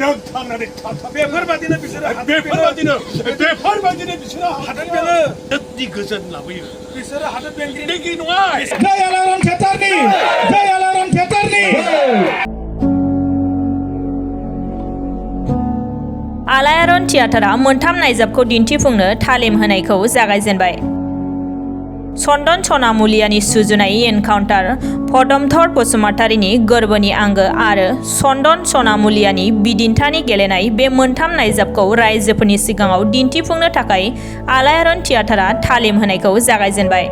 नों थांनानै बेफोरबादिनो बिसोरो हादोर बेङो नि गोजोन लाबोयो बिसोरो हादोर बेंगिरि नङा जय आलाराम थियेटारनि आलायारन थियेटारा मोनथाम नायजाबखौ दिन्थिफुंनो तालिम होनायखौ जागायजेनबाय। चन्दन सनामुलियानि सुजुनाय एनकाउन्टार, पदमधर बसुमतारीनि गोरबोनि आंगो आरो चन्दन सनामुलियानि बिदिन्थानि गेलेनाय बे मोनथाम नायजाबखौ रायजोफोरनि सिगाङाव दिन्थिफुंनो थाखाय आलायारन थियेटारा तालिम होनायखौ जागायजेनबाय।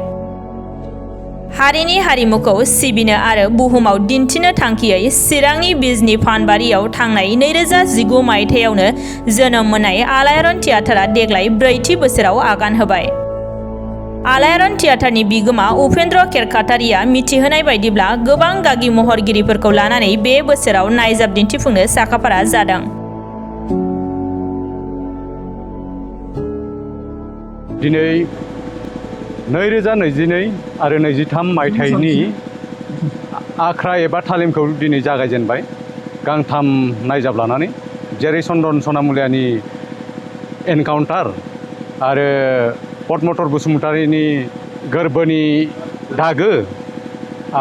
हारिनि हारिमुखौ सिबिनो आरो बुहुमाव दिन्थिनो थांखियै चिरांनि बिजनी फानबारियाव थांनाय 2019 मायथाइयावनो जोनोम मोननाय आलायारन थियेटारा देग्लाय 4थि बोसोराव आगान होबाय। आलायारन थियेटारनि बिगोमा उपेन्द्र केरकाटारिया मिथिहोनाय बायदिब्ला गोबां गागि महरगिरिफोरखौ लानानै बे बोसोराव नायजाब दिन्थिफुंनो साखाफारा जादों। दिनै 2022 आरो 23 मायथाइनि आख्रा एबा तालिमखौ दिनै जागायजेनबाय गांथाम नायजाब लानानै, जेरै चन्दन सनामुलियानि एनकाउन्टार आरो पदमधर बसुमतारीनि गोरबोनि दागो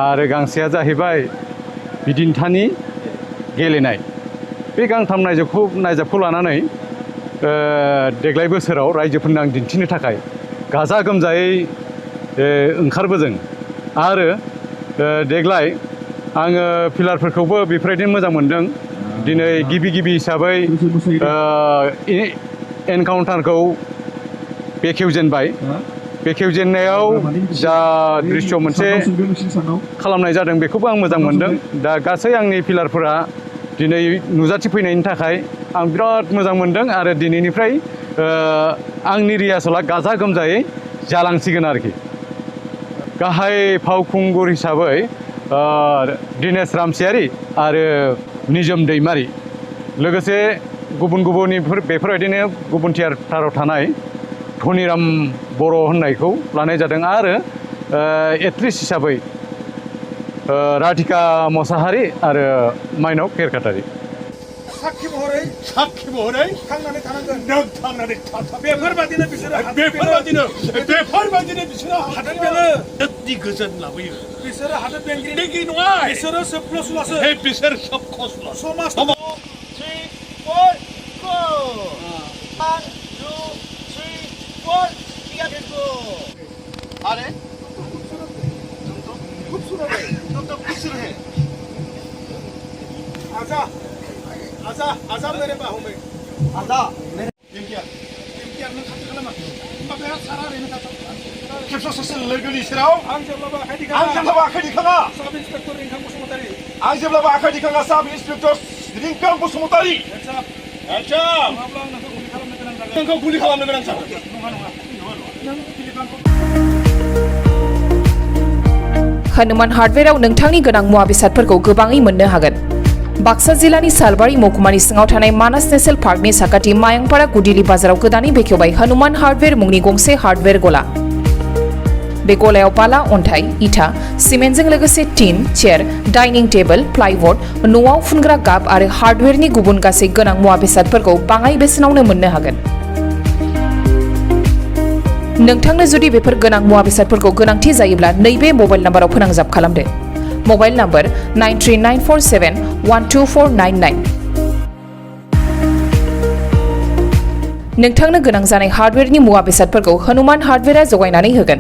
आरो गांसेया जाहैबाय बिदिन्थानि गेलेनाय। बे गांथाम नायजाबखौ लानानै देग्लाय बोसोराव रायजोफोरनो आं दिन्थिनो थाखाय गाजा गोमजायै ओंखारबोदों आरो देग्लाय आङो फिलारफोरखौबो बेफोरबायदिनो मोजां मोनदों। दिनै गिबि हिसाबै एनकाउन्टारखौ बेखेवजेनबाय। बेखेवजेननायाव जा दृश्य मोनसे खालामनाय जादों बेखौबो आं मोजां मोनदों। दा गासै आंनि फिलारफोरा दिनै नुजाथिफैनायनि थाखाय आं बिराद मोजां मोनदों आरो दिनैनिफ्राय आंनि रिहार्सेला गाजा गोमजायै जालांसिगोन आरोखि। गाहाय फावखुंगुर हिसाबै दिनेश रामसियारि आरो निजोम दैमारि, लोगोसे गुबुन बेफोरबायदिनो गुबुन थियेटाराव थानाय धनिराम बर' होननायखौ लानाय जादों आरो एक्ट्रिस हिसाबै राधिका मोसाहारि आरो माइनाव केरकाटारि। साखि महरै थांनानै थानांगोन नों थांनानै बेफोरबादिनो बिसोरो हादोर बेङो नि गोजोन लाबोयो बिसोरो हादोर बेंगिरि नङा बिसोरो सोबख्ल'सुलासो बिसोर सोबख्ल'सुला समाज 3, 4, go 1, 2, 3, 4 ठीक है go अरे खूबसूरत है तो खूबसूरत है आजा मेरे बाहों में आजा मेरे इम्तियार नों खाथि खालामा माबाया सारा ओरैनो खाथि खेबसा ससे लोगोनि सेराव आं जेब्लाबो आखाइ दिखाङा साब इन्सपेक्टर रिंखां बसुमतारी आं जेब्लाबो आखाइ दिखाङा साब इन्सपेक्टर रिंखां बसुमतारी आच्छा माब्ला आं नोंखौ गुलि खालामनो गोनां जागोन नङा नों फिलिपानखौ हनुमान हार्डवेराव नोंथांनि गोनां मुवा बेसादफोरखौ गोबाङै मोननो हागोन। बाक्सा जिल्लानि सालबारि महकुमानि सिङाव थानाय मानास नेशनेल पार्कनि साखाथि मायंपारा गुदिली बाजाराव गोदानै बेखेवबाय हनुमान हार्डवेर मुंनि गंसे हार्डवेर गला। बे गलायाव बाला, अन्थाइ, इटा, सिमेन्टजों लोगोसे टिन, चेयार, डाइनिं टेबल, प्लाइबोर्ड, न'आव फुनग्रा गाब आरो हार्डवेरनि गुबुन गासै गोनां मुवा बेसादफोरखौ बाङाइ बेसेनावनो मोननो हागोन। नोंथांनो जुदि बेफोर गोनां मुवा बेसादफोरखौ गोनांथि जायोब्ला नैबे मबाइल नाम्बाराव फोनांजाब खालामदो। Mobile number 9394712499। नोंथांनो गोनां जानाय हार्डवेरनि मुवा बेसादफोरखौ हनुमान हार्डवेरा जगायनानै होगोन।